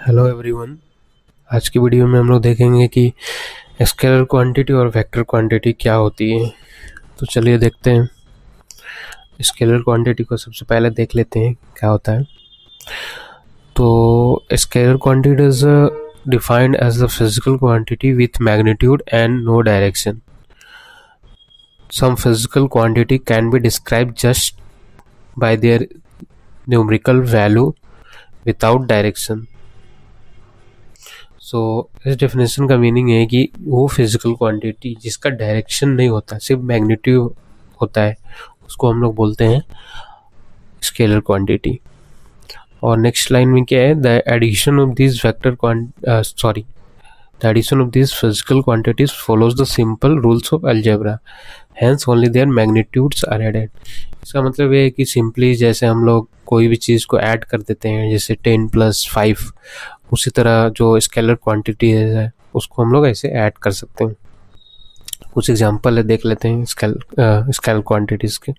Hello everyone. आज की video में हम लोग देखेंगे कि स्केलर क्वांटिटी और वेक्टर क्वांटिटी क्या होती है। तो चलिए देखते हैं। स्केलर क्वांटिटी को सबसे पहले देख लेते हैं क्या होता है। तो scalar quantity is defined as the physical quantity with magnitude and no direction. Some physical quantity can be describe just by their numerical value without direction. So इस डेफिनेशन का मीनिंग है कि वो फिजिकल क्वांटिटी जिसका direction नहीं होता, सिर्फ magnitude होता है, उसको हम लोग बोलते हैं स्केलर क्वांटिटी। और नेक्स्ट लाइन में क्या है, the addition of this physical quantities follows the simple rules of algebra, hence only their magnitudes are added. इसका मतलब ये है कि सिंपली जैसे हम लोग कोई भी चीज़ को ऐड कर देते हैं, जैसे 10+5, उसी तरह जो स्केलर क्वांटिटी है उसको हम लोग ऐसे ऐड कर सकते हैं। कुछ एग्जांपल है, देख लेते हैं स्केलर क्वांटिटीज़ के।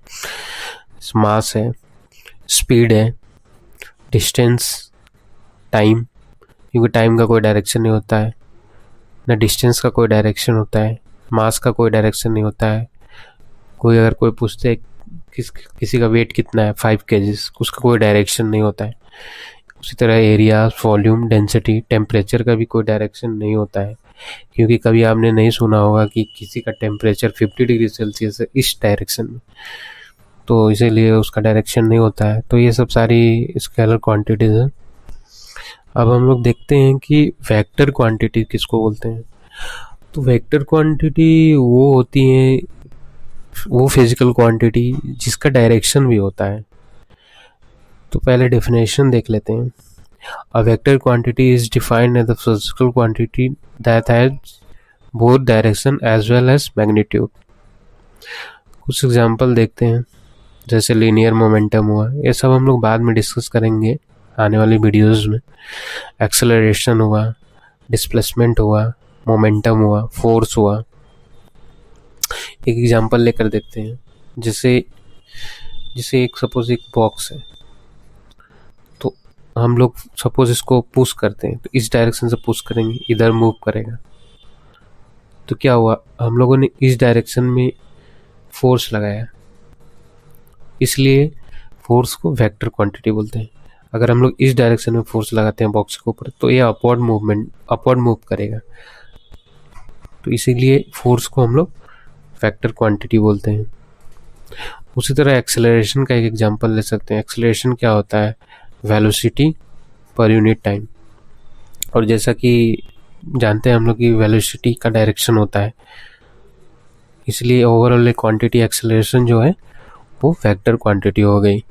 मास है, स्पीड है, डिस्टेंस, टाइम, क्योंकि टाइम का कोई डायरेक्शन नहीं होता है, ना डिस्टेंस का कोई डायरेक्शन होता है, मास का कोई डायरेक्शन नहीं होता है। कोई अगर कोई पूछते है किसी का वेट कितना है, 5 kg, उसका कोई डायरेक्शन नहीं होता है। उसी तरह एरिया, वॉल्यूम, डेंसिटी, टेम्परेचर का भी कोई डायरेक्शन नहीं होता है, क्योंकि कभी आपने नहीं सुना होगा कि किसी का टेम्परेचर 50 डिग्री सेल्सियस है इस डायरेक्शन में, तो इसीलिए उसका डायरेक्शन नहीं होता है। तो ये सब सारी स्केलर क्वांटिटीज हैं। अब हम लोग देखते हैं कि वेक्टर क्वांटिटी किसको बोलते हैं। तो वेक्टर क्वांटिटी वो होती है, वो फिजिकल क्वांटिटी जिसका डायरेक्शन भी होता है। तो पहले डेफिनेशन देख लेते हैं। A vector quantity is defined as the physical quantity that has both direction as well as magnitude. कुछ एग्जांपल देखते हैं, जैसे लीनियर मोमेंटम हुआ, ये सब हम लोग बाद में डिस्कस करेंगे आने वाली वीडियोस में। एक्सेलरेशन हुआ, डिस्प्लेसमेंट हुआ, मोमेंटम हुआ, फोर्स हुआ। एक एग्जांपल लेकर देखते हैं, जैसे एक सपोज एक बॉक्स है, तो हम लोग सपोज इसको पुश करते हैं, तो इस डायरेक्शन से पुश करेंगे, इधर मूव करेगा। तो क्या हुआ, हम लोगों ने इस डायरेक्शन में फोर्स लगाया, इसलिए फोर्स को वेक्टर क्वांटिटी बोलते हैं। अगर हम लोग इस डायरेक्शन में फोर्स लगाते हैं बॉक्स के ऊपर, तो ये अपवर्ड मूव करेगा, तो इसीलिए फोर्स को हम लोग वेक्टर क्वांटिटी बोलते हैं। उसी तरह एक्सेलरेशन का एक एग्जांपल ले सकते हैं। एक्सेलरेशन क्या होता है, वेलोसिटी पर यूनिट टाइम। और जैसा कि जानते हैं हम लोग कि वेलोसिटी का डायरेक्शन होता है, इसलिए ओवरऑल क्वांटिटी एक्सेलरेशन जो है वो वेक्टर क्वांटिटी हो गई।